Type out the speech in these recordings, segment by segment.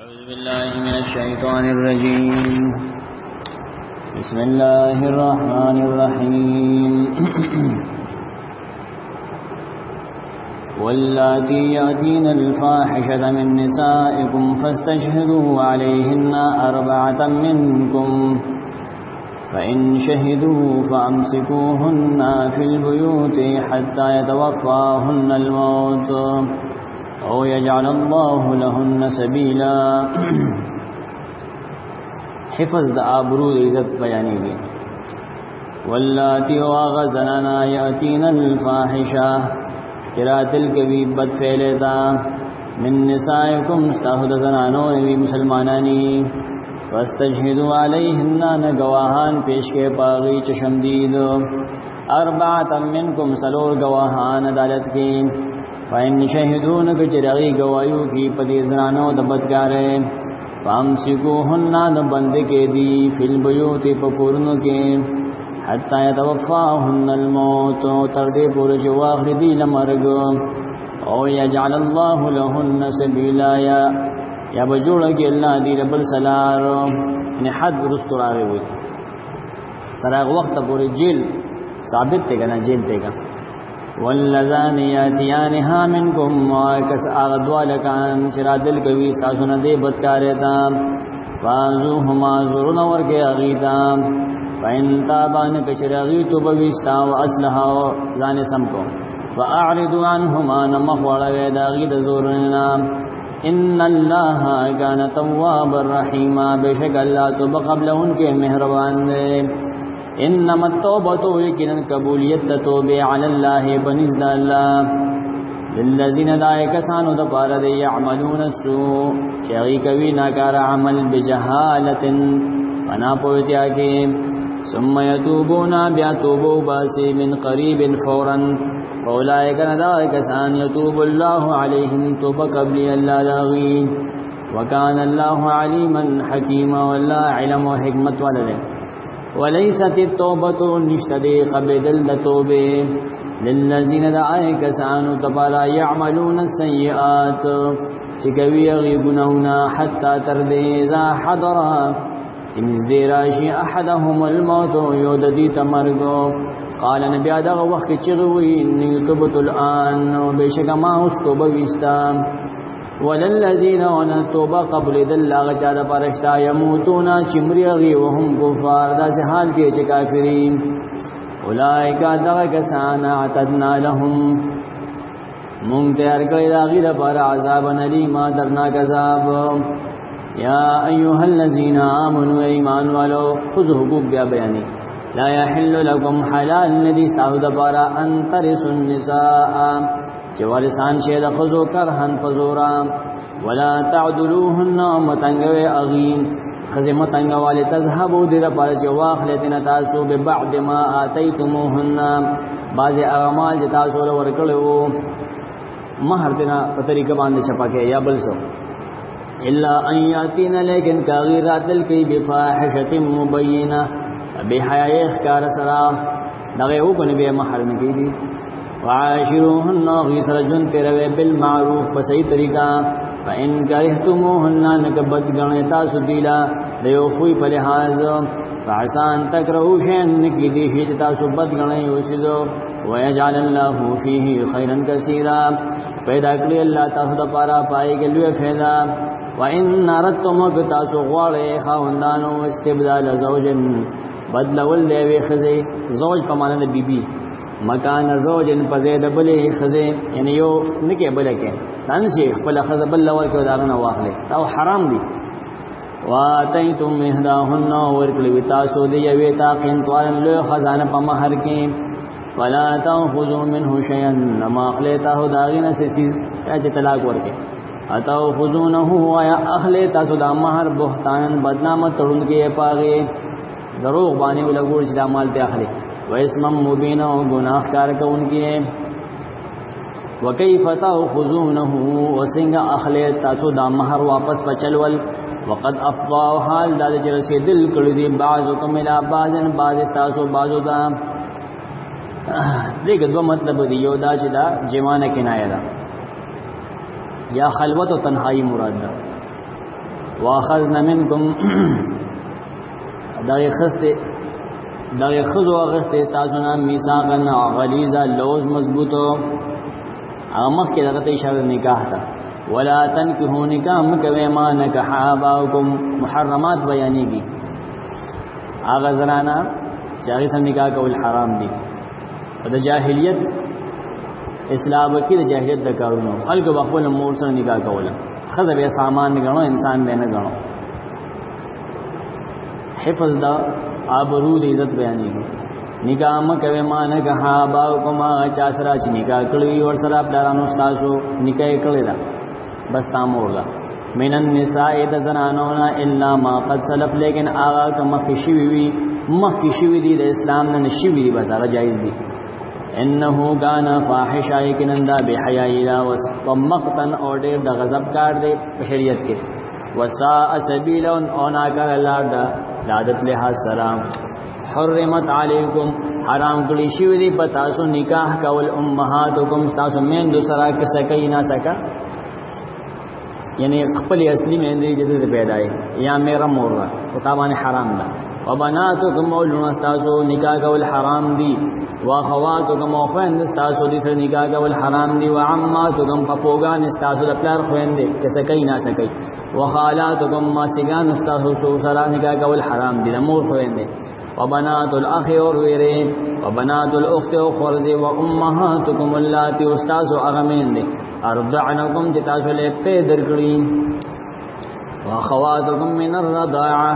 أعوذ بالله من الشيطان الرجيم. بسم الله الرحمن الرحيم. واللاتي يأتين الفاحشة من نسائكم فاستشهدوا عليهن 4 منكم فإن شهدوا فأمسكوهن في البيوت حتى يتوفاهن الموت أو يجعل الله لهن سبيلا. حفظ د آبرو عزت بیانیږي. واللاتی واغزننا یاتین الفاحشہ قراتل کبھی بد فعلتا من نسائکم استاہد زنانو وی مسلمانانی واستشهدوا علیہن نگواہان پیش کے پاغی چشمدید 4 منکم سلور گواہان عدالت کی فإن شهدون کچرغی گوایو کی پدی زنانو دبدگارے فامسکوهن دبند کے دی فی البیوت پکورنو کے حتی یتوفاهن الموت تردے پور جواخر دی لمرگ او یجعل اللہ لہن سبیلا یا بجوڑا کی اللہ دی رب السلار یعنی حد رستو رارے ہوئی تراغ وقت پور جیل ثابت تے گا نا جیل تے گا. واللذان یاتیانها منکم واکس آغدوالکان چرا دل کوي ساسونه دې بدکارې تا فازوهما زرون ورکه اغیتا فإن تابان کچراغی تو بويستا واصلحا ځان سم کو فاعرضوا عنهما نمخوړ وې داغي د زورنا ان الله کان توابا رحیما بشک الله تو قبلون کې مهربان دی. انما التوبه یقینا قبولیت توبه علی الله بنزد الله للذین دایکسانو د پاره دی یعملون السوء شری کوي ناکار عمل بجهالت فنا پوتیا کې ثم یتوبون بیا توبو باسی من قریب فورا اولئک دایکسان یتوب الله علیهم توبه قبلی الله داغي وکان الله علیما حکیما والله علم وحکمت ولله. وليست التوبة نشتدي قبل التوبة للذين دعاء كسانوا تبالا يعملون السيئات چکوی غیبنونا حتى تردی اذا حضرا تنزدی راشی احدهم الموت یوددی تمرگو قال نبی آداغ وقت چغوی انی تبت الان بیشک ما استوبه ویستا وللذین وانا توبه قبل دل غچا د پرشتا يموتون چمریغي وهم کفار دا سه حال کې چې کافرین اولئک دغکسان اعتدنا لهم مون تیار کړی دا غیر پر عذاب نلیم درناک عذاب. یا ایها الذین آمنوا ایمان والو خذ حقوق بیا بیانی لا یحل لكم حلال ندی سعود پارا ان ترثوا النساء چې وارثان شه د خزو کرهن فزورا ولا تعدلوهن متنگوي اغين خزه متنگواله تذهبوا در پر چې واخلتنا تاسو به بعد ما اتيتموهن بعض اعمال چې تاسو ورکړو مہر تنا په طریقه باندې چپاکه یا بل څه الا ان یاتین لیکن کاغیرات الکی بفاحشه مبینه بحیا اخکار سرا دغه وګنه به مہر نه کیږي. وعاشروهن غیسر جن تیروے بالمعروف بصحیح طریقہ فإن کرہتموهن نکبت گنیتا سدیلا دیو خوی پلحاظ فعسان تکرہو شین نکی دیشی جتا سبت گنی وسیدو ویجعل اللہ فیہ خیرا کثیرا پیدا کری اللہ تاخد پارا پائی گلوے فیدا. وإن نردتمک تاسو غوارے خواندانو استبدال زوجن بدلول دیوی خزی زوج پمانا بی بی مکان زوجن پزید بلی خزی یعنی یو نکی بلکه تنسی خپل خز بل لور کې داغنه واخلې او حرام دي. واتیتم احداهن ورکلی تاسو دی یوی تا قنطوارن له خزانه په مہر کې فلا تاخذوا منه شيئا ما اخلیته داغنه سیس چې طلاق ورکې اتاو خذونه یا اخلی تاسو د مہر بهتان بدنامه تړون کې پاغه دروغ باندې ولګور چې د مال ته اخلي واسم مبین و گناہ کار کا ان کی ہے. وکیف تاخذونه وسنگ اخلی تاسو دا مہر واپس پچلول وقد افضا حال دا چې رسیدل کړي دي بعضکم الى بعضن بعض تاسو بعضو دا دغه دو مطلب دی یو دا چې دا جمانه کنایه ده یا خلوت او تنهایی مراد ده. واخذنا منکم دغه خذو اغست استاسنا میثاقا غلیظا لوز مضبوطو هغه مخکې دغه ته اشاره نکاح ته ولا تنكحوا نکاح مکوي ما نکح آباؤکم محرمات بیانېږي هغه زنانا چې هغه سره نکاح کول حرام دي د جاهلیت اسلام کې د جاهلیت د کارونو خلق خپل مور سره نکاح کوله خزه به سامان نه غنو انسان به نه غنو حفظ دا آبرو د عزت بیانېږي نکاح مکوي ما نکح آباؤکم چا سره چې نکاح کړی ور سره پلانو تاسو نکاح کړی دا بس تامور دا من النساء د زنانونا الا ما قد سلف لیکن آغا که مخی شوی دی د اسلام نه نشوی دی بس هغه جایز دی انه کان فاحشا یقینا دا بحیاء لا ومقتا اور ډیر د غضب کار دی په شریعت کې وساء سبیلا او ناکار الله دا عادت له سلام حرمت علیکم حرام کړی شوی دی په تاسو نکاح کول امهاتکم تاسو مين دو سره کې سکه نه سکه یعنی خپل اصلي مېندې چې د پیدای یا میرا مور او تابانه حرام ده وبناتکم اولون استاسو نکاح کول حرام دي واخواتکم خويند استاسو دي سره نکاح کول حرام دي وعماتکم پپوغان استاسو د پلار خويندې چې سکه نه سکه وخالاتکم ما سیګان استاسو سره نکاح کول حرام دي د مور خويندې وبنات الاخ اور ویره وبنات الاخت او خرزه وامهاتکم اللاتي استاسو اغمین دي ارضعنکم چې تاسو له په درکړي واخواتکم من الرضاعه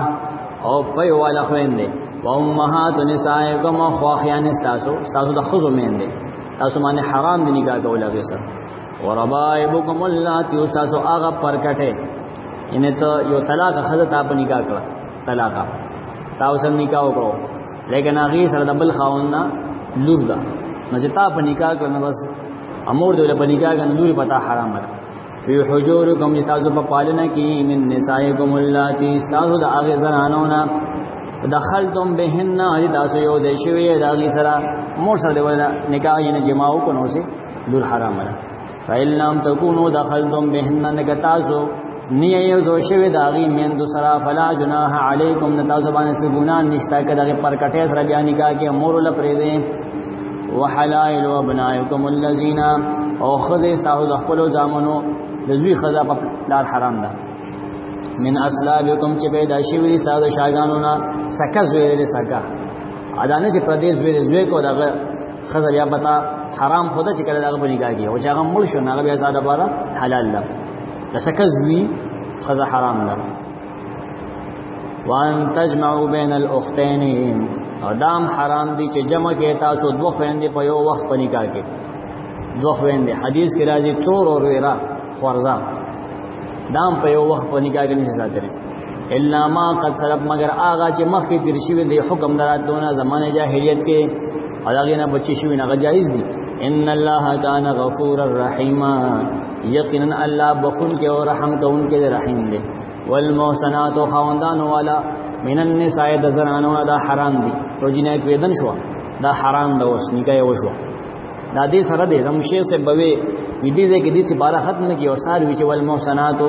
او په والا خويندې وامهات نسائکم خواخیان استاسو د خزو میندې تاسو باندې حرام دي نکاح کول هغه سره وربائبکم اللاتي استاسو هغه پرکټه ان ته یو طلاق خزه تا په نکاح کړه طلاق تاسو نکاح وکړو لیکن هغه سره د بل خاوند لور ده نو چې تا په نکاح کړنه بس امور دې په نکاح کې نور پتا حرام ده فی حجورکم استاسو په پالنه کې من نسائکم اللاتي استاسو د هغه زنانو نه دخلتم بهن تاسو یو د شوی د هغه سره مور سره ولا نکاح یې جماو کو نو سي لور حرام ده فإن لم تكونوا دخلتم بهن نکتاسو نیه یو زو شوی د هغه مین دو سره فلا جناح علیکم نتاسو باندې ګناه نشتا کې دغه پر کټه سره بیا نکاح کې مور له پرې دي وحلائل وابنائکم الذین او خذ استاذ خپل زامنو د زوی خذا په لار حرام ده من اصلابکم چې پیدا شوی استاذ شاګانو نا سکه زوی له سکه ادانه چې پردیس زوی کو دغه خذا بیا پتا حرام خدا چې کله دغه بنی کاږي او چې هغه مړ شو نه بیا زاده بارا حلال ده سکه زوی خذا حرام ده وان تجمعوا بین الاختین دام حرام دي چې جمع کې تاسو دوه خويندې په یو وخت په نکاح کې دوه خويندې حدیث کې راځي تور او ویرا خورزا دام په یو وخت په نکاح کې نشي ساتل الا ما قد سلف مگر آغا چې مخکې تیر شوی دی حکم دراتونه زمانه جاهلیت کې هغه نه بچی شوی نه جایز دي ان الله کان غفور الرحیم یقینا الله بخون کې او رحم کوونکی رحیم دی والمحسنات خواندان والا من النساء دزنانو دا حرام دي تو جنې کې ودن شو دا حرام ده اوس نکاح وشو دا دې سره دې رمشه سے بوي دې دې کې دې سي بارا ختم نه کی او سار وی چې والمحسنات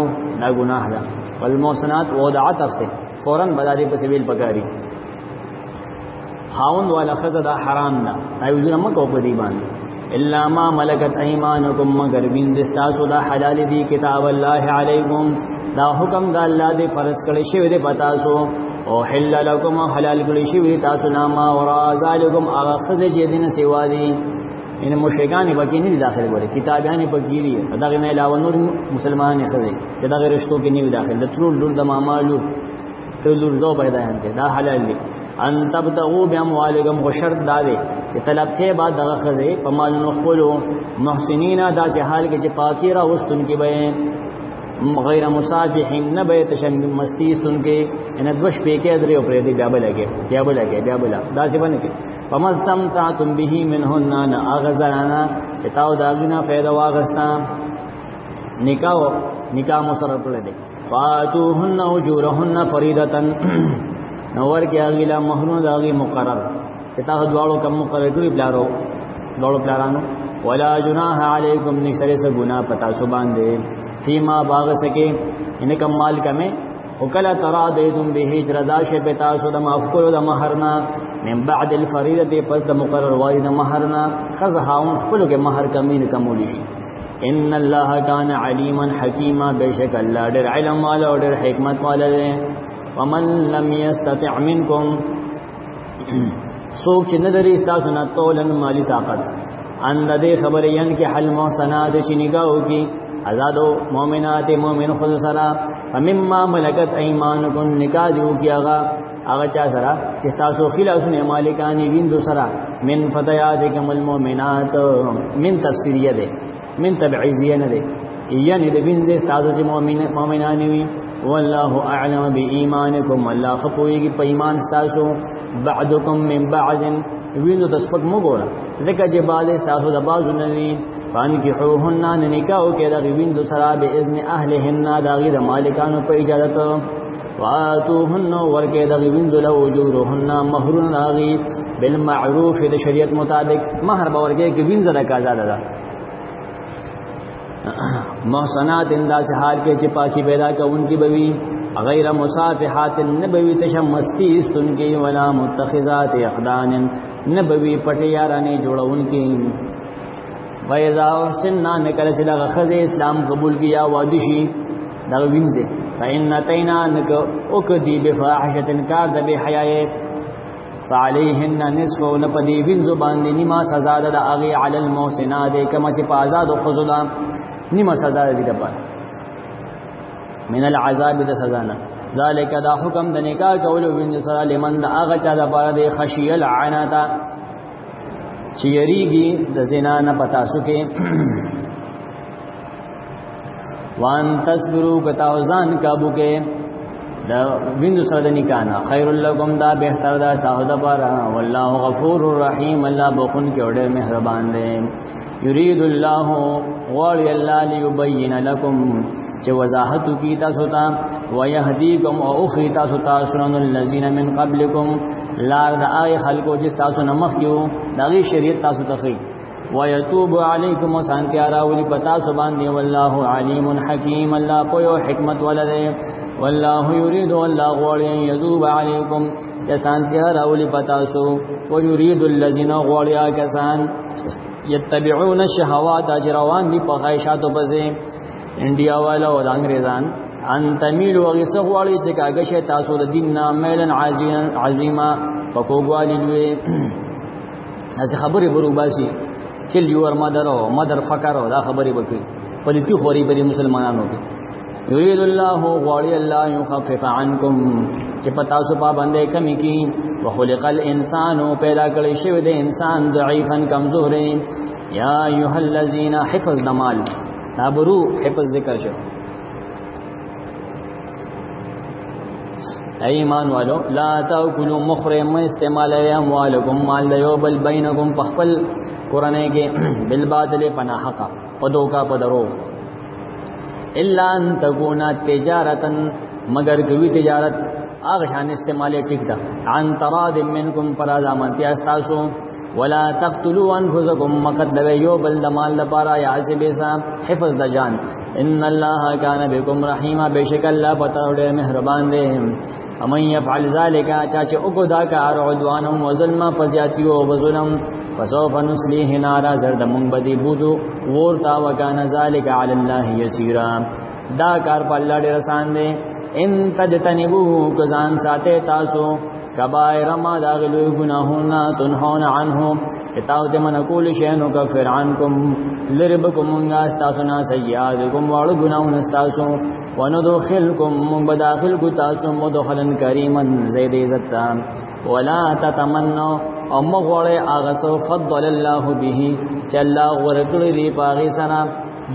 دا ګناه ده والمحسنات وضعت ته فورا بداري په سبیل پکاري خاوند والا خزه دا حرام ده ایوزنه مکو په دې باندې الا ما ملکت ایمانکم مگر بین دستاسو دا حلال دي کتاب الله علیکم دا حکم دا الله دې فرض کړی شوی دې پتا سو او حل لكم حلال کړی شوی تاسو نامه اور ازالکم هغه خزه چې دین سیوا دي ان مشرکان پکې نه داخل وره کتابیان پکې لري دغه نه علاوه نور مسلمان خزه چې دغه رشتو کې نه داخل د ترور لور د مامالو ترور زو پیدا هنده دا حلال دي ان تبتغوا باموالکم وشرط داوي چې طلب ته بعد دغه خزه په مالونو خپلو محسنین دا چې حال کې چې پاکی را وستون کې به غیر مصافحین نبه تشن مستی سن کې ان دوش په کې درې پرې دی بیا بل دا څه باندې کې فمستمتعتم به منهن اغزرانا تاو داغینا فائدہ واغستا نکاح مسرر کړل دي فاتوهن اجورهن فریضه نور کې اغیلا مہرون داغي مقرر تاو دواړو کم مقرر کړی بلارو دواړو پلارانو ولا جناح علیکم نشری سے گناہ پتا سو باندې فیما باغ سکے ان کم مال کمه وکلا ترادیتم به هجردا شه پتا سو د مفقود د مہرنا من بعد الفریضه پس د مقرر وای د مہرنا خزهاون خپل کې مہر کمین کمول شي ان الله کان علیما حکیما بشک الله ډېر علم والا او ډېر حکمت والا دی ومن لم يستطع منکم سوک چې نه لري تاسو نه تولن مالی طاقت ان دې خبرې ين کې حل محسنات چې نگاهو کې آزادو مؤمنات مؤمن خود سره فمما ملکت ایمانکم نکاح دیو کی هغه چا سره چې تاسو خلاصونه مالکانی ویندو سره من فتياتکم المؤمنات من تفسیریه ده من تبعیزیه نه ده یعنی د ویند تاسو چې مؤمنان وي والله اعلم بایمانکم الله خپويږي په ایمان تاسو بعدکم من بعض ویندو تسبق مګوره ځکه چې بعض تاسو د بعض نه وي فانکحوهن نکاو کې د ویندو سره به اذن اهلهن دا غیر مالکانو په اجازه واتوهن ورکه د ویندو له اجورهن مہرون راغي بالمعروف د شریعت مطابق مہر به ورکه کې وینځه د آزاد ده محسنات انداز حال کې چې پاکي پیدا کوونکی بوي غیر مصافحات نبوی تشمستی استن کی ولا متخذات اخدان نبوی پټیارانه جوړونکی وَإِذَا أُحْسِنَّا نَكَلَ سِلَغَ خَزِ اسلام قبول کیا وادشی دا وینځه فإن أتينا نك أكدي بفاحشة کار د به حیاء فعليهن نصف ونپدی وینځو باندې نیما سزا ده اغي علی المحسنات کما چې په آزاد او خذلا نیما سزا ده د پر من العذاب د سزا نه ذالک دا حکم د نکاح کول وینځ سره لمن دا هغه چا د پر د خشیه العنتا چې یریږي د زنا نه پتا سو کې وان تصبروا کتاوزان کابو کې دا وینځ سره د نکاح نه خیر لکم دا بهتر دا تاسو د پر والله غفور الرحیم الله بخون کې اورې مهربان دی یرید الله ولی الله ليبين لكم چې وضاحت کی تاسو ته ويهديكم او اخري تاسو ته سنن الذين من قبلكم لار د آی خلقو چې تاسو نه مخکیو دغه شریعت تاسو ته خي ويتوب عليكم وسانتي راولي پتا سو باندې والله عليم حكيم الله په حکمت ولده والله يريد والله غوړي يذوب عليكم سانتي راولي پتا سو ويريد الذين غوړيا کسان يتبعون الشهوات اجروان دي په خواهشاتو بزي انډیا والا او د انګريزان ان تمیل وغیسه غواړي چې کاږه شه تاسو د دین ناملن عظیما پکوګوالی لوي از خبره بروباسي کل یور مدر او مدر فقر او دا خبره وکړي پلیتی خوري په مسلمانانو کې یرید الله غواړي الله يخفف عنكم چې پتا سو پابندې کمی کی وخلق الانسان پیدا کړی شوی د انسان ضعیفا کمزورې یا ایها الذین حفظ دمال نابرو حفظ ذکر شو ایمان والو لا تاکلوا مخرم استعمال اموالکم مال دیو بل بینکم پخپل قرآن کې بالباطل پنا حق پدوکا پدرو الا ان تکونا تجارتا مگر کوي تجارت هغه شان استعمال ټیک ده عن تراد منکم پرازامنتی استاسو ولا تقتلوا انفسكم مقتل یو بل دمال لپاره یا حسبسا حفظ د جان ان الله کان بكم رحیما بشک الله پتا ډېر مهربان دی امن يفعل ذلك چاچه وګدا کار عدوان او ظلم فزیاتی او ظلم فسوف نسلیه نارا زرد من بدی بودو ورتا وکانه ذلك علی الله یسیرا دا کار په الله ډېر آسان دی ان تجتنبوه کزان ساته تاسو کبائر ما داغلو گناہونا تنحون عنہم اتاو تمن کول شینو کفر عنکم لربکم منگا استاسونا سیادکم وارو گناہون استاسو وندخلکم من بداخل کو تاسو مدخلا کریما زید عزتا ولا تتمنو امغوڑ آغسو فضل اللہ به چلا غرکل دی پاغی سنا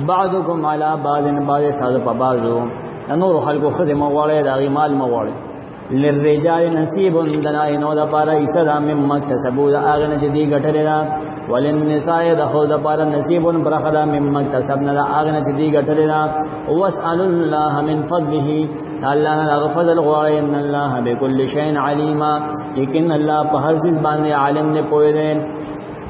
بعضکم علا بعض استاذ پا بعضو نور خلقو خزم مغوڑ داغی مال مغوڑ للرجال نصیب دنای نو د پاره ایصدا مم مکتسبو د اغه نه دی غټل دا وللنساء د خو د پاره نصیب برخدا مم مکتسبنا د اغه نه دی غټل دا واسال الله من فضله الله نه غفضل غوړ ان الله بكل شيء عليما لیکن الله په هر چیز باندې عالم نه پوي دی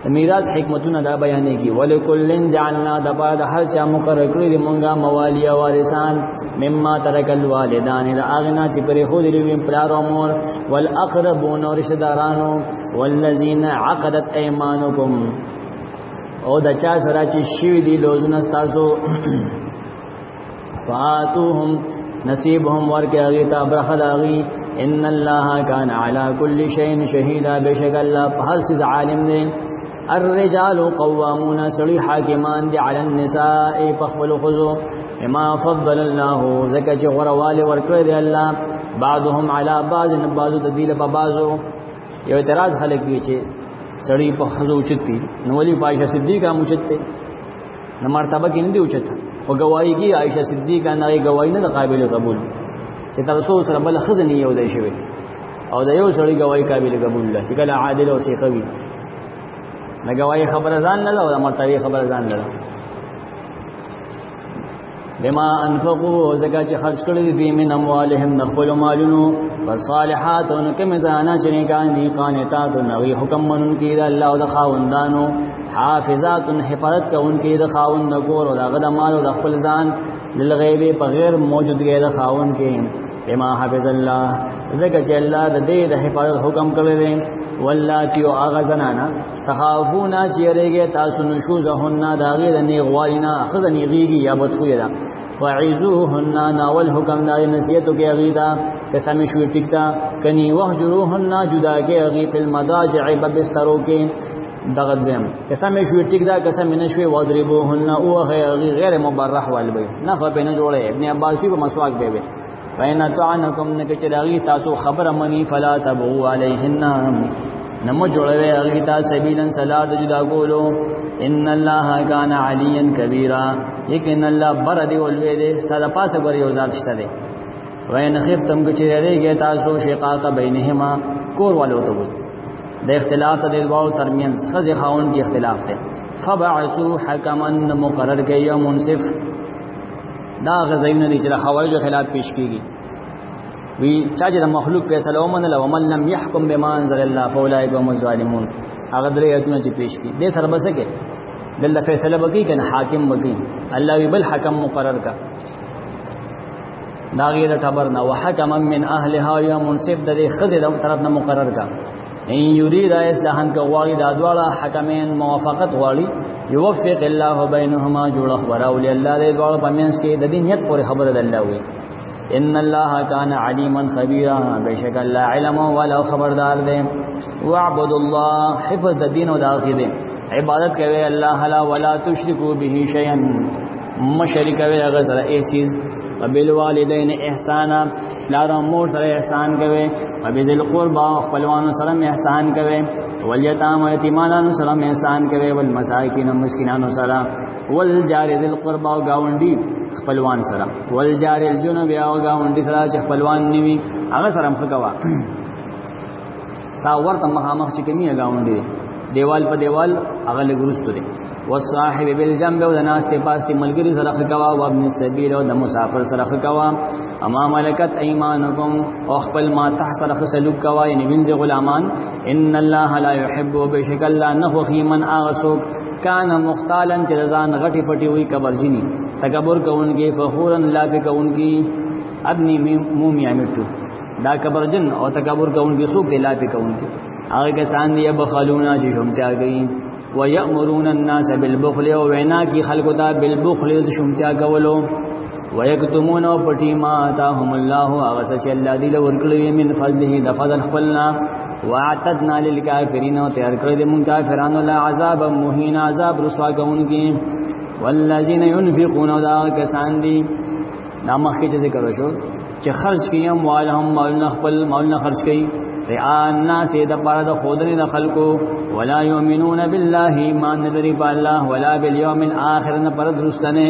میراث حکمتونه دا بیانې کی ولکلن جعلنا دبا د هر چا مقرر کړی دی مونږه موالی وارثان مما ترک الوالدان دا اغنا چې پرې خو دی پلار او مور والاقربون او رشتہ دارانو والذین عقدت ايمانکم او دا چا سره چې شوی دی لوزونه تاسو فاتوهم نصیبهم ورکه غیتا برخد اغي ان الله كان على كل شيء شهيدا بشک الله په هر څه عالم دی الرجال قوامون سړي حاکمان دي على النساء فخلوا خذوا بما فضل الله زکه چې غروال ورکړي دی الله بعضهم على بعض بعضو تدیل په بعضو یو اعتراض خلک دی چې سړي په خذو چتی نو ولي عائشہ صدیقہ مچته نو مرتبه کې نه دی اوچته او گواہی کی عائشہ صدیقہ نه گواہی نه قابل قبول چې تر رسول سره بل خزنی یو دی شوی او دا یو سړي گواہی قابل قبول ده چې کله عادل او سیخوي نه گواہی خبر ځان نه او مرتبه خبر ځان نه بما انفقوا زکات چې خرج کړی دي من اموالهم نخل مالونو والصالحات انکم زانا چنیکان دی قانتات نوی حکم منن کی دا الله او د خاوندانو حافظات حفاظت کوونکی د خاوند کور او د مال او د خپل ځان للغیب بغیر موجودګۍ د خاوند کې بما حفظ الله زکات چې الله د دې د حفاظت حکم کړی دی واللاتی او اغزنانا تخافونا چیرېږي تاسو نشوزهن داغه د نیغوالینا خزنیږي یا بدخوی ده فعذوهن ناول حکم دا نصیحتو کې اغیدا قسم شو ټیکتا کني وهجروهن جدا کې اغي په المضاجع ببسترو کې دغه دیم قسم شو ټیکدا قسم نشوي وضربوهن او غیر مبرح والبي نه خو په نه جوړه ابن عباس په مسواک به فین طعنکم نکچلاغي تاسو خبر منی فلا تبغوا علیهن نمو جوړوي اغي تاسو سبیلن صلاح د جدا کولو ان الله کان علیا کبیرا یقین الله بر دی ولوي دی ستاسو پاسه ګور یو ذات شته دی وین خفتم کو چیرېږي تاسو شقاق بینهما کور والو ته د اختلاف د دوه ترمنځ خزي خاون کې اختلاف دی فبعثوا حکما مقرر کې یو منصف دا غزاینه دي چې خوارج خلاف پیش کیږي وی چا چې د مخلوق فیصله ومنله ومن لم يحكم بما انزل الله فاولئک هم الظالمون هغه درې ایتونه چې پیش کړي دې سره بس کې دلته فیصله وکړي کنه حاکم وکړي الله وی بل حکم مقرر کا داغه د خبر نه وحکما من اهلها یا منصف د خزه د طرف نه مقرر کا ان یرید اصلاحن کا غواړي د ادواړه حکمین موافقت غواړي یوفق الله بینهما جوړ خبر او الله دې دوړ پمنس کې د دې نیت پورې خبره د الله وي ان الله کان علیما خبیرا بشک الله علم ولا خبردار دې واعبد الله حفظ د دین او د عقیده عبادت کوي الله لا ولا تشرکو به شیئا مشرک کوي هغه سره ای چیز وبالوالدین احسانا لار مور سره احسان کوي وبذل قربا خپلوانو سره احسان کوي والیتام یتیمانو سره احسان کوي والمساکین مسکینانو سره والجار ذل قربا او گاونډي خپلوان سره والجار الجنب او گاونډي سره چې خپلوان نیوي هغه سره مخکوا ستا ورته مخامخ چې کمی گاونډي دیوال په دیوال هغه لګرستو دي والصاحب بالجنب او د ناس ته پاستی ملګری سره خکوا او ابن السبيل او د مسافر سره خکوا اما ملکت ایمانکم او خپل ما تحصل خسلوک کوا یعنی بنز غلامان ان الله لا يحب بشک الله نخو من اغسو کان مختالا جزان غټي پټي وي کبرجنی تکبر کوونکی فخورن لا کوونکی ابنی مومیا مټو دا کبرجن او تکبر کوونکی سوق دی لا کوونکی هغه کسان دی بخلونا چې شومتیا گئی ويأمرون الناس بالبخل او وینا کی خلقو ته بالبخل شومتیا کولو ويكتمون پټی ما آتاهم الله هغه چې الله دې له ورکړي من فضله د فضل خپلنا واعتدنا للكافرين او تیار کړی د مون کافرانو لا عذاب مهین عذاب رسوا کوونکی والذین ينفقون ذا کسان دي نامه کې ذکر وشو چې خرج کیم والهم مالنا خپل مالنا خرج کړي رعاء الناس د پاره د خودنی د خلقو ولا یؤمنون بالله ما ندری بالله ولا بالیوم الاخر نه پر درستنه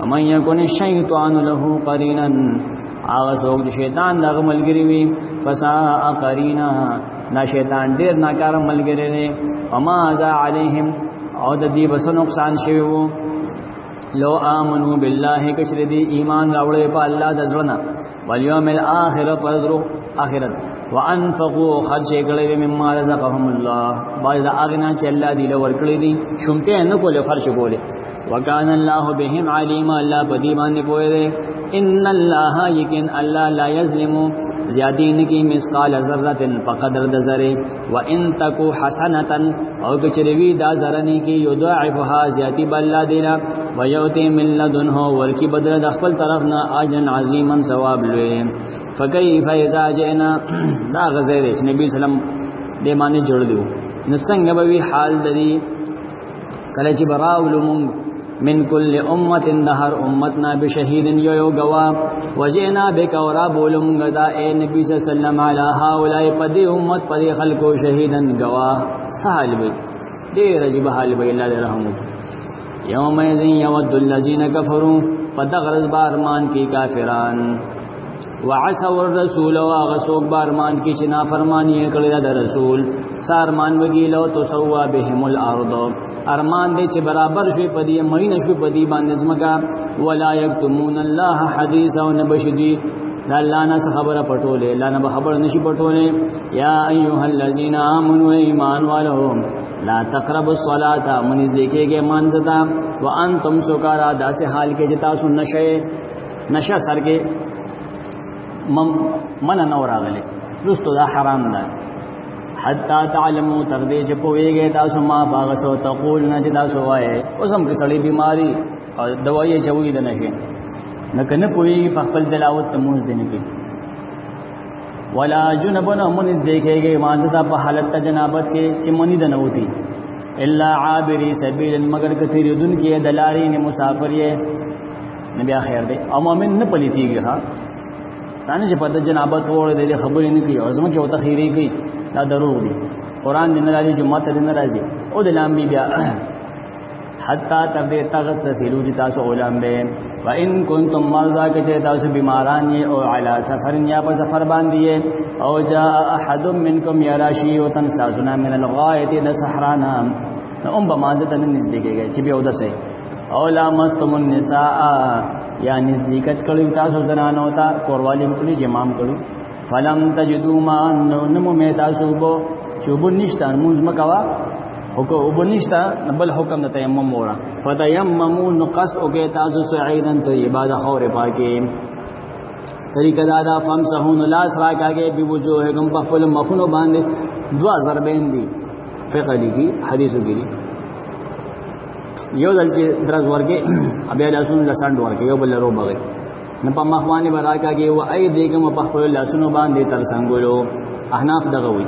ومن یکن الشیطان له قرینا هغه څوک چې شیطان دغه ملګری وي فساء قرینا نا شیطان ډیر ناکار ملګری دی وما ذا علیهم او د دې بس نقصان شوی وو لو امنو بالله کشر دی ایمان راوړې په الله د ځونه والیوم الاخر پرزرو آخرت وانفقوا خرج کړي مما رزقهم الله باید اغنا چې الله دې له ورکړي دي شومته نه کوله خرج کوله وکانه الله بهم علیم الله بدی باندې پوهه ده ان الله یقین الله لا یظلم زیادین کی مثقال ذره فقدر د ذره وان تکو حسنه او کچروی دا ذره کی یضاعفها زیاتی بل دینا ویوتی من لدنه ورکی بدل د خپل طرف نه اجر عظیما ثواب لوی فکیف اذا جئنا دا غزه نبی سلام دې باندې جوړ دیو نسنګ به حال دې کله چې براولم من کل امت دهر امتنا بشهید یو گوا وجئنا بک ورا بولم غدا اے نبی صلی اللہ علیہ وسلم علی هؤلاء پدی امت پدی خلقو شهیدن گوا سحال بی دیر عجیب حال بی اللہ دے رحمت یوم یذین یود الذین کفروا فدغرز بارمان کی کافران وعصوا الرسول واغسوک بارمان کی چنا فرمانی کړی دا رسول سارمان وگی لو تسوا بهم الارض ارمان دې چې برابر شوی پدی مړی نشو پدی باندې زمکا ولا یکتمون الله حدیثا ونبشدی دا الله نه خبره پټولې الله نه خبر نشي پټولې یا ایها الذین آمنوا ایمان والو لا تقربوا الصلاة منځ لیکيږي مانځتا وانتم سکارا داسې حال کې چې تاسو نشه سر کې من نور راغله رستو دا حرام ده حتا تعلموا تر دې چې پويږي تاسو ما باغسو تقول نه چې تاسو وایي اوسم کې سړی بیماری او دوايي چوي د نشي نه کنه پوي په خپل تلاوت تموز دینه کې ولا جنبن منز دیکھेږي مانځتا په حالت ته جنابت کې چې منی د نوتی الا عابري سبيل مگر کثیر دن کې دلاري نه مسافر یې نبي اخر دې او مؤمن نه پليتيږي ها دانه چې په جنابت وره دې خبرې نه کوي او زموږ یو تخیری کوي دا دروغ دي قران دې نه راځي جمعه ته نه راځي او د لامبي بیا حتا تر دې تغسلوا دي تاسو علماء به وان کنتم مرضى کته تاسو بیماران او علی سفر یا په سفر باندې او جاء احد منکم یراشی وتنساسنا من الغایت لسحرانا ام بمازه تن نزدیکیږي چې بیا ودسه او لامستم النساء یا نزدیکت کړي تاسو زنانو ته کوروالی کړي جمام کړو فلم تجدوا ما نمو می تاسو بو چوب نشتا موږ مکوا حکم وبنشتا بل حکم د تیمم ورا فتیمموا نقص او کې تاسو سعیدن طیبا د خور پاکي طریقه دا فمسحون لاس راکاږي به وجوهکم په خپل مخونو باندې دوا ضربین دي فقہ دي حدیثو کې یو دل چې درز ورکه ابي لاسونو لساند ورکه یو بل رو بغي نه په مخواني براکاږي او اي دګم په خپل لاسونو باندې تر څنګهلو احناف دغه وي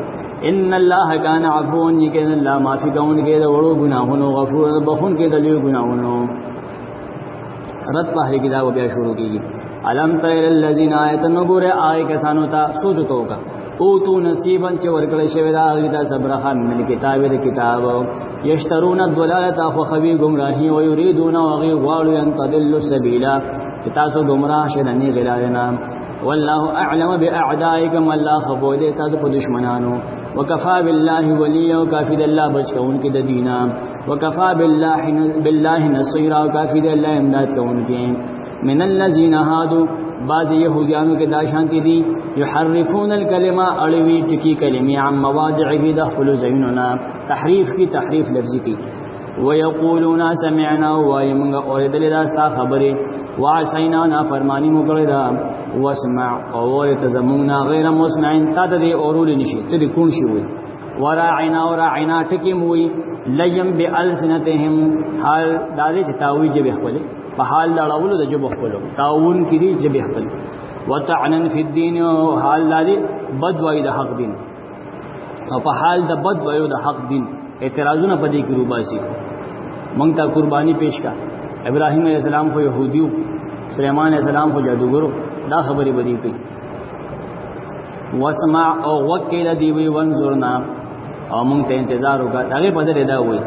ان الله کان عفو یکن الله معافی کون کې د وړو ګناهونو غفور بخون کې د لوی ګناهونو رد په کتاب بیا شروع کیږي علم تر الذین آیتن نګور آی کسانو ته سوچ توکا او تو نصیبا چې ورکړی شوی دا غیدا صبرخه من کتاب د کتاب یشترون الضلاله خو خوی گمراهی او یریدون وغی غالو ان تدلوا السبیل تاسو گمراه شنه غلارنا والله اعلم باعدائکم الله خبو دې تاسو په دشمنانو وکفا بالله ولي او کافی الله بچ کون کې د دینا وکفا بالله نصير او کافی الله امداد کون کې من الذين هادوا بعض يهوديانو کې دا شانتي دي يحرفون الكلمه اړوي ټکی کلمې عن مواضعه دخل زيننا تحریف کی تحریف لفظی کی ويقولون سمعنا ويمغ اوریدل دا ستا خبره وعصينا نافرمانی مو کړی دا واسمع اور تزمونا غیر مسمعين تا دې اورول نشي ته دې کون شي وي وراعنا ټکی موي لیم بالسنتهم حال دالې چې تاوی جب خپل په حال لړاولو د جب خپل تاون کړي جب خپل وتعنن فی الدين حال دالې بدوای د حق دین او په حال د بدوای د حق دین اعتراضونه پدې کې روباسي مونږ ته قرباني پیش کا ابراهيم عليه السلام کو يهوديو سليمان عليه السلام کو جادوګرو دا خبرې بدی کوي واسمع او وکیل دی وی وانظرنا او مونږ ته انتظار وکړه هغه په ځای دا وای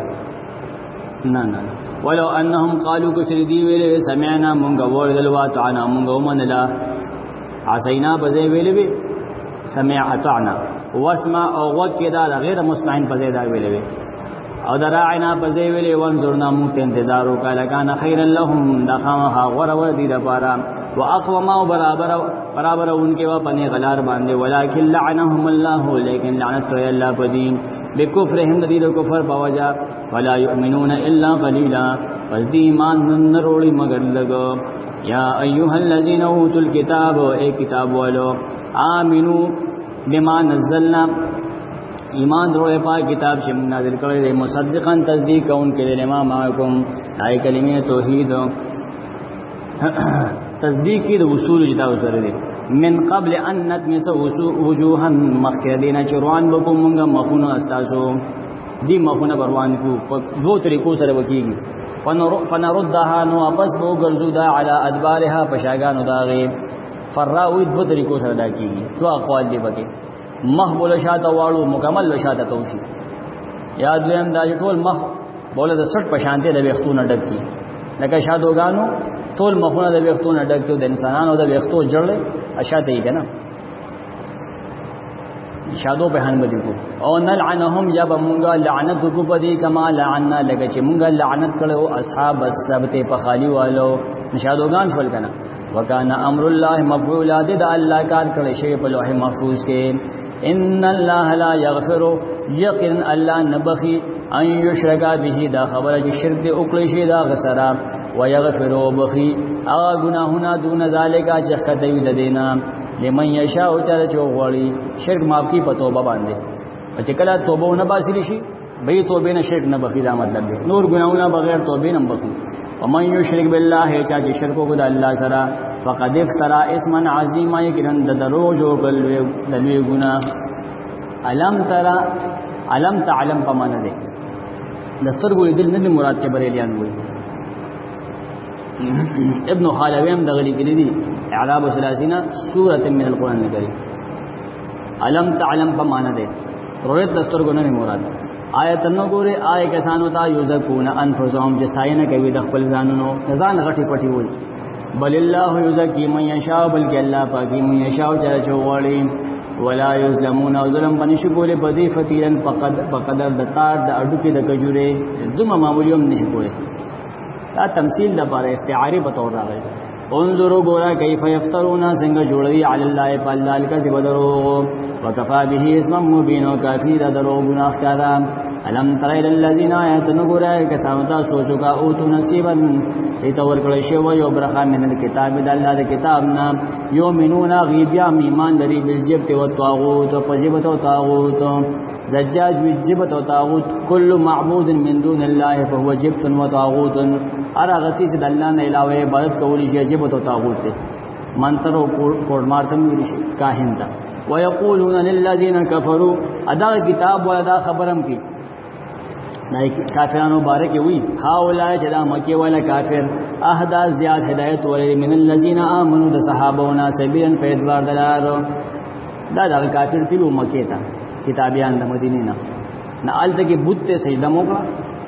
نه ولو انهم قالوا كثر دی ویل سمعنا مونږ ورغل واتعنا مونږ ومنلا عسینا په ځای ویلې سمعتنا واسمع او وکیل دا غیر مسمعين په ځای دا ویلې او دراعنا پزې ویلې وانظرنا مونږ ته انتظار وکړه لکان خیر لهم دخمها غره ور دي د پاره واقوما برابر انکے وا پنے غلار باندے ولکن لعنهم الله لیکن لعنت کړی الله پدین بکفرهم دید کفر پوجا ولا یؤمنون الا قلیلا پس دی ایمان نروړي مگر لګو یا ایها الذین اوتوا الكتاب اے کتاب والو آمنو بما نزلنا ایمان دروړې پاک کتاب چې موږ نازل کړی دی مصدقاً تصدیق کوونکی دی لما معکم دای کلمې توحید تصدیق کی د اصول جدا وسره دي من قبل ان نتمس وجوها مخکدین چروان بکم موږ مخونه استاسو دی مخونه بروان کو په دوه طریقو سره وکیږي فنردها نو واپس وو ګرځو دا علی ادبارها پشاګانو داغه فراوی دو طریقو سره دا کیږي تو اقوال دی بکې مخ بوله شاته واړو مکمل شاته توشي یا دویم دا ټول مخ بوله د 60 پشانته د وختونو ډک کی لکه شادوګانو ټول مخونه د وختونو ډک ته د انسانانو د وختو جوړل اشاته یې کنه شادو په هان بدی کو او نلعنهم جب مونږه لعنت کو پدی کما لعنا لکه چې مونږه لعنت کړو اصحاب السبت په خالی والو شادوګان شول کنه وکانا امر الله مفعولا د الله کار کړي شی په لوح محفوظ کې ان الله لا یغفر یقین الله نبخي ان یشرک به دا خبره چې شرک دی او کړي شی دا غسرا ويغفر وبخي اغه گناهونه دون ذالک چې خدای د دینا لمن یشاء چر چوغړی شرک معاف کی په توبه باندې چې کله توبه نه باسي شي به توبه نه شرک نه بخي دا مطلب دی نور گناهونه بغیر توبه نه بخي ومن یشرک بالله چې شرک کو د الله سره فقد افترى اسما عظیما یقینا د دروغ او دلوی ګناه علم تعلم پمانه دي دسترګو دل نه مراد چې بریلیان وي ابن خالویم دغلی کلی دی اعراب ثلاثین سورت من القرآن الکریم علم تعلم پا مانا دے رویت دستور گنن مراد آیت نو گورے آئے کسانو تا یوزکون انفسهم جستائینا کوي دخپل زانونو نزان غٹی پٹی ہوئی بل اللہ یوزکی من یشاو بلکی اللہ پاکی من یشاو چرا چوغاڑی ولا یظلمون او ظلم بنشی کولے بدی فتیرن پقدر دتار دا اڈوکی دا کجورے زم معمولیوم نشی کولے دا تمثيل د بار استعاره په تور راغلی انظروا ګورا کیف یفترون څنګه جوړوي علی الله په الله الکذب درو وکفا به اسم مبین او کافی د درو ګناه کارا الم تر الى الذين آیاتن ګورا کسانتا سوچو کا او تو نصیبا چې تور کړی شی و یو برخه من الكتاب د الله د کتاب نام یؤمنون غیبیا ایمان لري بالجبت و طاغوت په جبت او طاغوت زجاج بالجبت و طاغوت كل معبود من دون الله فهو جبت و طاغوت ارا غسیس د الله نه علاوه عبادت کولی شي جبت او طاغوت ته منتر او کوډ مارتم ویل شي کاهن تا ويقولون للذين كفروا ادا کتاب ولا خبرم کی نای کافرانو بارک وی هاولای چې دا مکی ولا کافر اهدا زیاد هدایت ولې من الذين امنوا د صحابهونه سبیل په ادوار دلارو دا کافر تلو مکی ته کتابیان د مدینې نه آلته کې بت ته سجده موکړه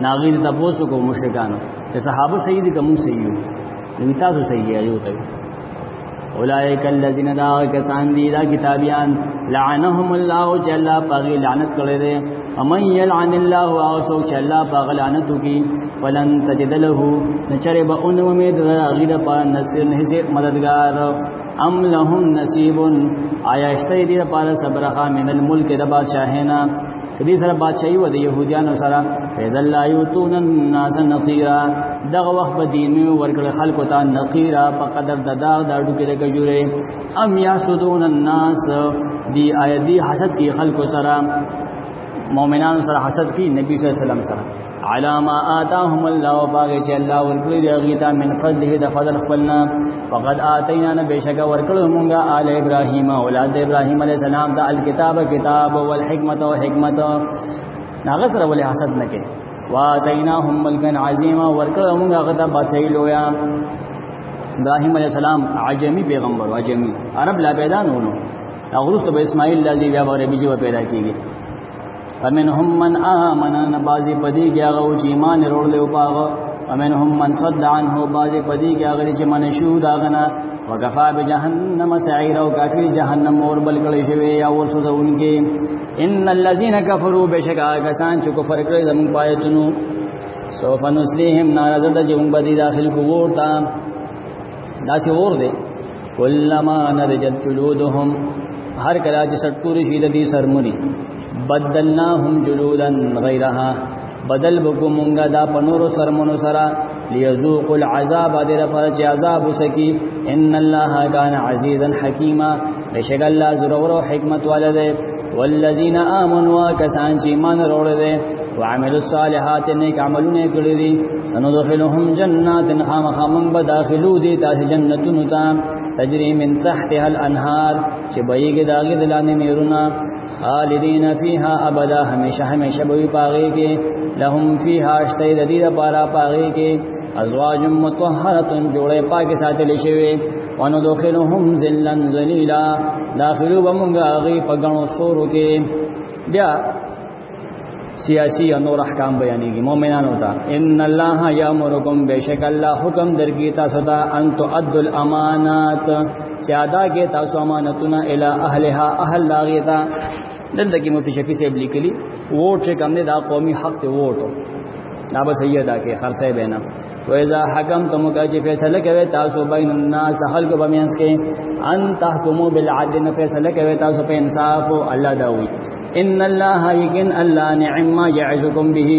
ناغیر تاسو کو مشرکانو د صحابه سید کوم سیو نو تاسو صحیح یو ته اولئک الذین دا کسان دي دا کتابیان لعنهم الله جل پاغي لعنت کړي دي امن یلعن الله او سو چې الله پاغ لعنت کی ولن تجد له نچره به ان امید غیر په نصر نه مددگار ام لهم نصیب آیا اشتری دی پارا صبرخا من الملک د بادشاہینا کدی سره بادشاہي و د يهوديانو سره فیذل لا یوتون الناس نقیرا دغه وخت په دین ورکل خلکو ته نقیرا په قدر د داغ د اډو کې د کجوره ام یاسدون الناس دی ایدی حسد کی خلکو سره مؤمنانو سره حسد کی نبی صلی الله علیه وسلم سره علامه آتاهم الله باغ چې الله ورکړي دی غیتا من فضله د فضل خپلنا فقد آتینا بشک ورکړو مونږه آل ابراهیم اولاد ابراهیم علی السلام ته الکتاب کتاب والحکمت او حکمت ناغه سره ولې حسد نکې واتیناهم ملکا عظیما ورکړو مونږه غته بادشاہي لویا ابراهیم علی السلام عجمی پیغمبر عجمی عرب لا پیدا نونو اغرست به اسماعیل لذي بیا ور بیجو پیدا کیږي فمنهم من آمن نبازی پدی کیا غو چې ایمان وروړل او پاغه ومنهم من صد عنه بازی پدی کیا غلی چې منشود اغنا وکفا بجحنم سعیر او کافی جهنم اور بل کړي شوی یا ورسوونکې ان الذين كفروا بشکا کسان چې کفر کړی زمون پایتونو سوف نسلیهم نار زړه چې موږ به داخل کو ورتا دا چې ور دي کلما نضجت جلودهم هر کلا چې سټکور شي د دې سرمنی بدلناهم جلودا غیرها بدل بکومونگا دا پنورو سرمنو سرا لیذوقوا العذاب دیر پر چه عذاب سکی ان اللہ کان عزیزا حکیما بشک اللہ ضرور و حکمت والدے والذین آمنوا کسان چی ایمان روڑ دے وعملوا الصالحات نیک عملون کردی سندخلهم جنات خام خامن بداخلو دی تاس جنتون تا تجری من تحتها الانهار چه بیگ داغی دلانی نیرونا خالدین فیها ابدا ہمیشہ ہمیشہ بوی پاگی کے لهم فیها اشتید دید پارا پاگی کے ازواج مطهرت جوڑے پاکی ساتھ لشوی وندخلهم ذلا ذلیلا داخلو بمونگا آغی پگنو سورو کے بیا سیاسی اور نور احکام بیانی کی مومنان ہوتا ان اللہ یامرکم بیشک اللہ حکم درکی تاسوتا ان تؤدوا الامانات سیادا کے تاسو امانتنا الی اہلها اہل لاغیتا دلته کې مفتی شفیع صاحب لیکلی ووټ چې کوم دی دا قومي حق ته ووټ دا به سیدا کې خرڅه بینا وإذا حكمتم کاجی فیصله کوي تاسو بین الناس خلق بمینس کې ان تحکموا بالعدل فیصله کوي تاسو په انصاف او الله داوي ان الله یقین الله نعم ما يعظكم به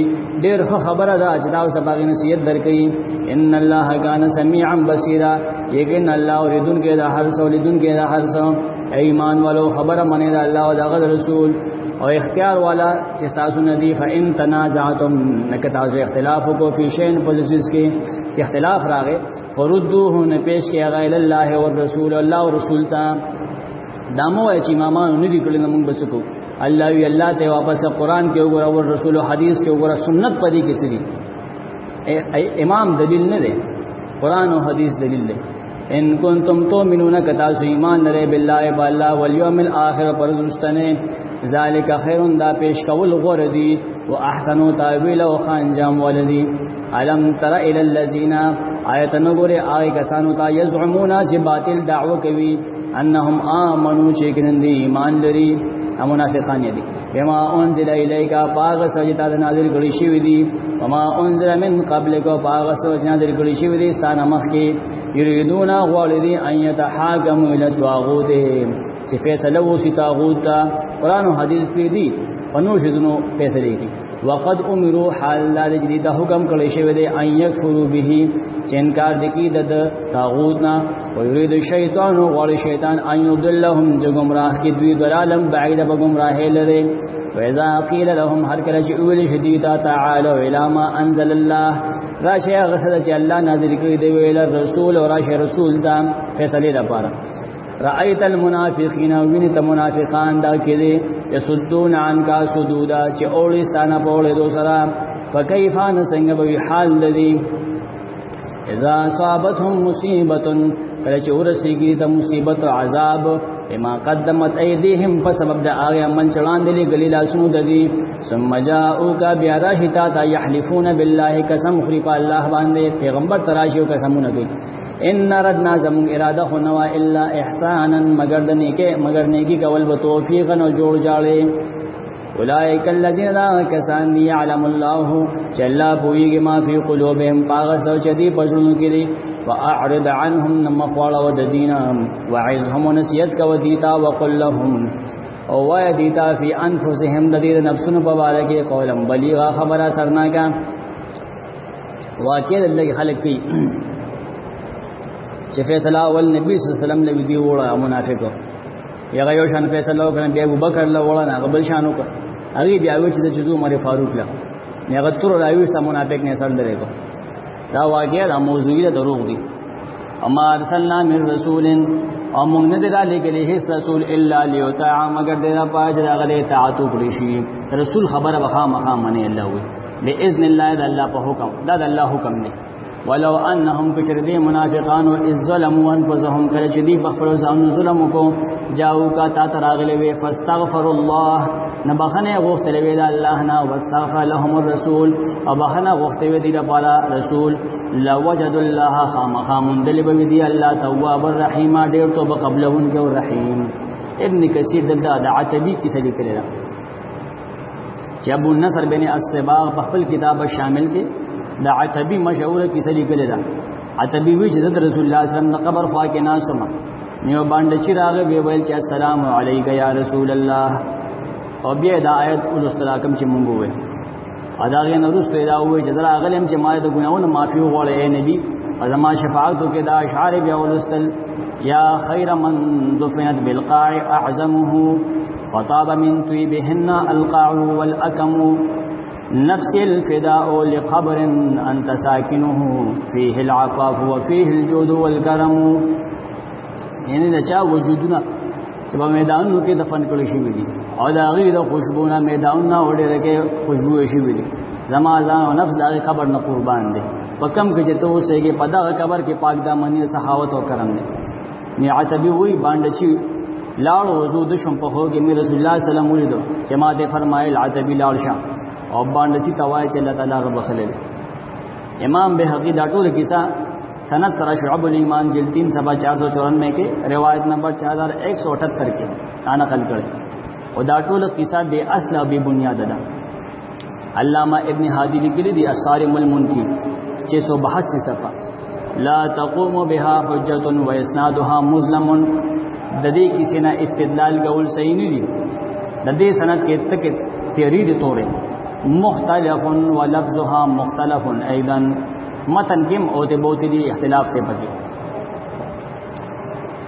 ډیر خبره ده چې تاسو ته باغ نصیحت درکې ان الله کان سميعا بصيرا یقین الله اوریدونکو ده هر څه لیدونکو ده هر څه ایمان والو خبره منی ده الله او دغه رسول او اختیار والا چې تاسو ندی فإن تنازعتم نک تاسو اختلاف کو فی شین پولیسز کې اختلاف راغې فردوه نه پیش کې غیر الله او رسول الله او رسول ته دامو چې امامان نه دی کړل موږ بسکو الله وی الله ته واپس قرآن کې وګوره او رسول او حدیث کې وګوره سنت پدې کې سړي امام دلیل نه دی قرآن او حدیث دلیل دی ان کنتم تؤمنون کتاسو ایمان لري بالله بالله والیوم الاخر پرزستنه ذالک خیر دا پیش کول غردی واحسنوا تاویل او خانجام ولدی علم تر الى الذين آیت نګوره آی کسانو ته یزعمون چې باطل دعوه کوي انهم امنوا چې کیندي ایمان لري منافقان دي بما انزل الیک باغ سجدا نازل کړي شوی دي وما انزل من قبلک باغ سجدا نازل کړي شوی دي ستانه مخ کې یریدون غوالدی ان یتحاکموا الی الطاغوت چې فیصله وسی طاغوت قرآن او حدیث کې دي پنوشدنو فیصله دي وقد امروا حال لا جديد حکم کړي شوی دي ان یکفروا به چې انکار دکی د طاغوت نه او یرید الشیطان او غوړ شیطان ان یضلهم جگمراه کی دوی دلالم بعید به گمراه لري واذا قيل لهم هر کله چې اول شدیدا تعالوا الى ما انزل الله راشه غسل چې الله نازل کړی دی ویل رسول او راشه رسول دا فیصله لپاره رأيت المنافقين وینت منافقان دا کړي یسدون عنك سدودا چې اولستانه په اولې دوسرا فكيف څنګه به حال لدی اذا اصابتهم مصیبه کله چې ورسیږي ته مصیبت او عذاب بما قدمت ايديهم په سبب د هغه من چلان دي غلي لاسونو ددي ثم جاءوك بیارهتا تا يحلفون بالله قسم خري په الله باندې پیغمبر تراشیو قسمونه کوي ان ردنا زمون اراده هنوا الا احسانا مگر نیکی کول به توفیق او جوړ جاړي اولئک الذین لا کسان یعلم الله جل بوئیږي ما فی قلوبهم پاغه سوچ دی پښونو کې دي واعرض عنهم نمقوالا وددینا وعظهم نسیت کا ودیتا وقل لهم او وای دیتا فی انفسهم ددید نفسن مبارک قولا بلیغا خبر سرنا کا واقع اللہ کے خلق کی چې فیصله اول نبی صلی الله علیه وسلم لوي دی وړه منافقو یا یو شان فیصله وکړ بیا ابو بکر له وړه نه قبل شانو کو هغه بیا و چې د جزو عمر فاروق له نه هغه تر راوي سم منافق نه سر درېګو دا واقعا د موضوعي دروغ دي اما ارسلنا من رسول او موږ نه درا لګلې هیڅ رسول الا ليطاع مگر دغه پاج دغه اطاعت وکړي شي رسول خبره وخا مخا منی الله وي باذن الله د الله په حکم دا د الله حکم دی ولو انهم کچردی منافقان او ظلموا انفسهم کله چې دی بخپل ځان ظلم کو جاو کا تا تراغلې وي فاستغفر الله نبخنه غوښتلې وی د الله نه واستغفر لهم الرسول او بخنه غوښتلې دی د پاره رسول لوجد الله خامخامن دلبه دی الله تواب الرحیم ډیر توبه قبلهن کې الرحیم ابن کثیر دلته د عتبی کیسه لیکلی دا چې ابو النصر بن السباغ په خپل کتاب شامل کې دا عتبی مشهور کیسه لیکل ده عتبی وی چې د رسول الله صلی الله علیه وسلم د قبر خوا کې ناسمه نیو باندې چې راغی وی ویل چې السلام علیک یا رسول الله او بیا د آیت ولستراکم چې مونږ وې اداغه نو رس پیدا وې چې زرا غلم چې ما د ګناونو معافي وغوړې اے نبی ازما شفاعت کې دا اشعار بیا ولستل یا خیر من دفنت بالقاع اعظمه وطاب من طيبهن القاع والاكم نفس الفداء لقبر انت ساكنه فيه العفاف وفيه الجود والكرم یعنی دا چا وجودونه چې په میدانونو کې دفن کړی شي وي او دا غي د خوشبوونه میدانونه وړي کې خوشبو شي وي زما ځان او نفس دا قبر نه قربان دي په کم کې چې ته اوسېږي په دا قبر کې پاک دامنې سخاوت او کرم دي ني عتبي وي باندې چې لاړ وضو د شم په هوګي مې رسول الله صلی الله علیه وسلم ولیدو چې ما ته فرمایل عتبي لاړ شه او باندې چې توای چې الله تعالی غو بخلل امام بهقي دا ټول کیسه سند سره شعب الایمان جلد 3 صفحہ 494 کې روایت نمبر 4178 کې انا نقل کړي او دا ټول قصہ بے اصل او بے بنیاد ده علامہ ابن ہادی لیکلي دي الصارم المنکی 682 صفحہ لا تقوم بها حجه واسنادها مظلم د دې کیسې نه استدلال کول صحیح نه دي د دې سند کې تک تیری دي تورې مختلف ولفظها مختلف ايضا متن کم او ته بوت دي اختلاف ته پکې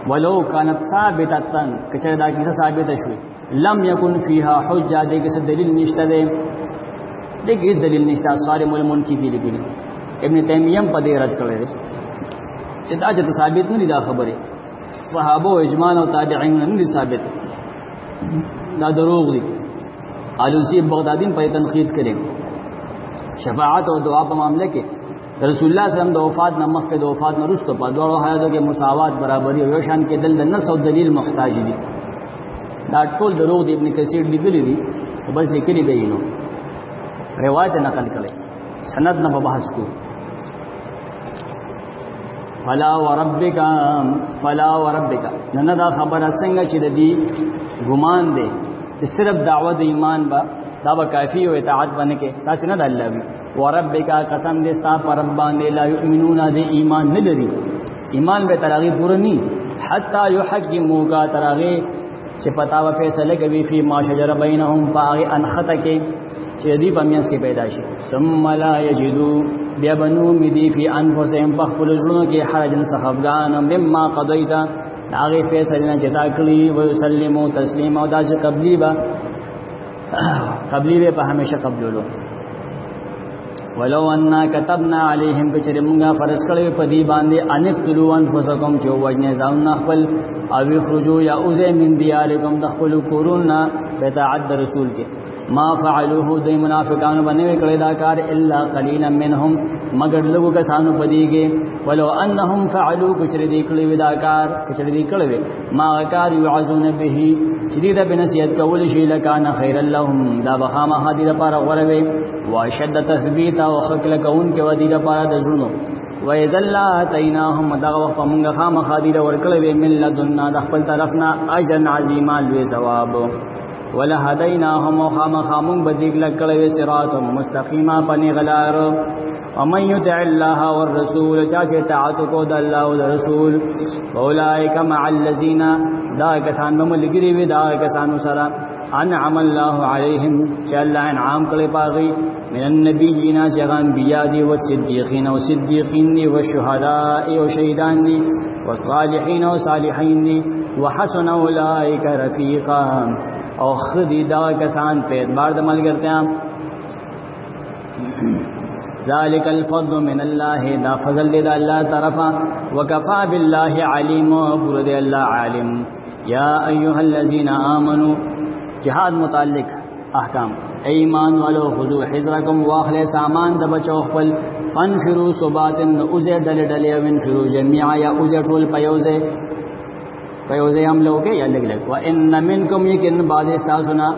ولو كانت ثابته کچره دا کیسه ثابت شوه لم يكن فيها حجه دې کې دلیل نشته ده دې کې دلیل نشته صارم المنکی کې لیکلي ابن تیمیہ په دې رد کړی چې دا چې ثابت نه دي دا خبره صحابه او اجماع او تابعین نه دي ثابت دا دروغ دي علوسی بغدادین په تنقید کړي شفاعت او دعا په معاملې کې رسول الله صلی الله علیه وسلم د وفات نه مخکې د وفات نه وروسته په دوه حالاتو کې مساوات برابرۍ او شان کې دل د نص او دلیل محتاج دي دا ټول دروغ دی ابن کثیر لیکلي دي بس لیکلي دی نو روایت نقل کړي سند نه بحث کو فلا وربک نن دا خبره څنګه چې د دې ګمان دی چې صرف دعوت ایمان با دا به کافی او اطاعت باندې کې تاسو نه د الله وی وربک قسم دې ستا پر رب باندې لا یؤمنون دې ایمان نه لري ایمان به ترغی پوره ني حتا یحکموک ترغی چې پتا و فیصله کوي فی ما شجر بینهم باغ انخته کې چې دې پمیاس کې پیدا شي ثم لا یجدو بیا بنو مدی فی انفسهم بخل جنو کې حرجن سخفغان مما قضیت هغه فیصله نه چتا کړی و سلمو تسلیم او دا چې قبلی به په همیشه قبولو ولو ان كتبنا عليهم بچرمغا فرض کړی په دې باندې انقتلوا انفسکم چې وجنه ځان خپل او خرجوا یا اوزه من دیارکم دخلوا کورونا بتعد رسول کې ما فعلوه د منافقانو باندې کړی دا کار الا قليلا منهم مگر لوګو کسانو پدیږي ولو انهم فعلوا کچر دې کړی ودا کار کچر دې کړی ما کار يعذون به شدید بنصیحت کول شي لکان خیر لهم دا بخامه هدي لپاره غوروي واشد تثبیت او خلق کون کې ودی لپاره د زړونو وَإِذَا آتَيْنَاهُمْ دغه فمنګه خامخا دې ورکړې من لدنا د خپل طرفنا اجر عظیما لوی ثواب ولهديناهم خامخامون بدیګ لکړې صراط مستقیما پنی غلار ومن يطع الله والرسول چاچه طاعت کو د الله او رسول اولئک مع الذين دا کسان ملګری وي دا کسانو سره انعم الله عليهم چې الله انعام کړي پاغي من النبيين شغان بيادي والصديقين والصديقين والشهداء وشهيدان دي والصالحين وصالحين دي وحسن اولئك رفيقا او خدي دا کسان په اعتبار د ملګرتیا ذالک الفضل من الله دا فضل دی د الله طرفا وکفا بالله علیم پر دی الله عالم یا ایها الذين امنوا جهاد متعلق احکام ایمان والو خذو حذرکم واخلوا سامان د بچو خپل فنفروا ثباتن اوزه دل دل وانفروا جميعا یا اوزه ټول پیوزه هم لوکه یا لګ لګ وان منکم یکن بعد استاسنا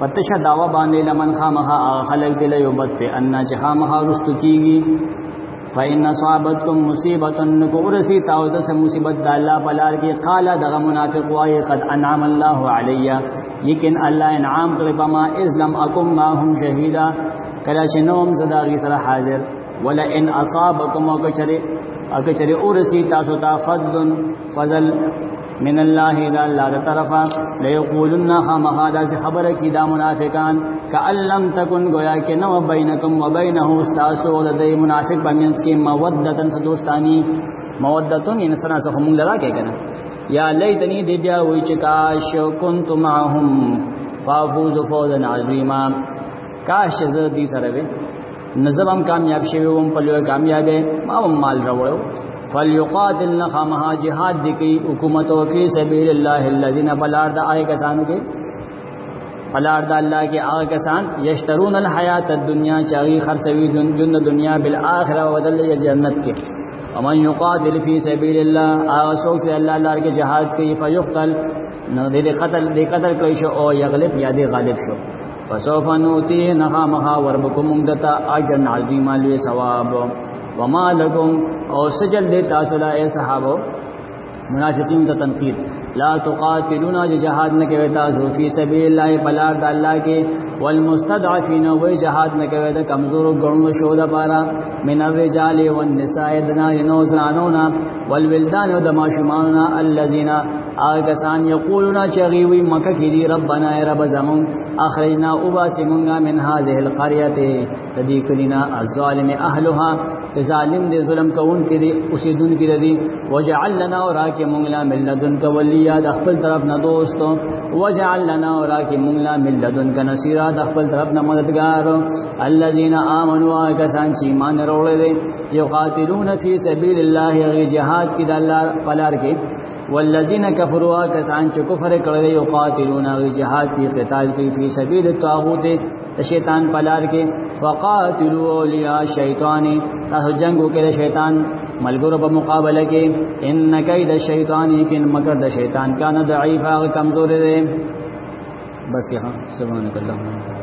پتش داوا باندې لمن خامها خلق دل یوبت ان جهامها رستکیږي فإن صابتكم مصیبه نکورسی تاوزه سے مصیبت د الله بلار کې قال دغه منافق وای قد انعم الله علیا یقین الله انعام کړی پما اسلام اکم ما هم شهیدا کله چې نوم صداغي سره حاضر ولا ان اصابکم وکچری اورسی تاسو ته فضل من الله دا الله دا طرفا ليقولن خامخا خبر کی دا منافقان کأن لم تکن گویا کہ نو بینکم و بینه استاسو دا دی منافق بمینس کی مودتن سدوستانی مودتن ان سنا سخمون لرا کہ کنا یا لیتنی دی بیا وی چکاش کنت معهم فافوز فوزا عظیما کاش زدی سره وی نظم کامیاب شوم پلو کامیابه ما مال راوړو فليقاتل خامها جهاد دکی حکومت فی سبیل الله الذين بلار د آئے کسانو کے بلار د الله کے آئے کسان یشترون الحیات الدنیا چاغي خرسوی جن دنیا بالآخرہ بدل جنت کے ومن يقاتل فی سبیل الله اسوک سے اللہ لار کے جہاد کی فیقتل نو دے قتل کوي شو او یغلب یا دے غالب شو فسوف نوتی نخامها وربکم دتا اجر عظیم له ثواب وما لکم اور سجل دے تاسلا اے صحابو منافقین تا تنقید لا تقاتلون جہاد نہ کہ تاسو فی سبیل اللہ بلار د اللہ کے والمستضعفین و جہاد نہ کہ کمزور گڑوں شو دا پارا من الرجال والنساء دنا نوزرانونا والولدان و دماشمانونا الذين آگسان یقولون چغیوی مکہ کی دی ربنا اے رب زمون اخرجنا اباسمونگا من هذه القریت تدی کلینا الظالم اہلها ظالم دے ظلم کون کی دی اسی دن کی دی وجعل لنا وراکی مونگلا من لدن کا ولیہ دخپل طرف نہ دوستو وجعل لنا وراکی مونگلا من لدن کا نصیرہ دخپل طرف نہ مددگارو الذین آمنوا آگسان چیمان روڑے دے یقاتلون فی سبیل اللہ غی جہاد کی دا اللہ پلار کے والذین کفروا کسان چ کفر کړي یقاتلون جهاد کی قتال کی فی سبیل الطاغوت شیطان پلار کے وقاتلوا اولیاء شیطان تاسو جنگو کې شیطان ملګرو په مقابله کې ان کید الشیطان کین مکر د شیطان کان ضعیفا کمزور دی بس یہاں سبحانک اللهم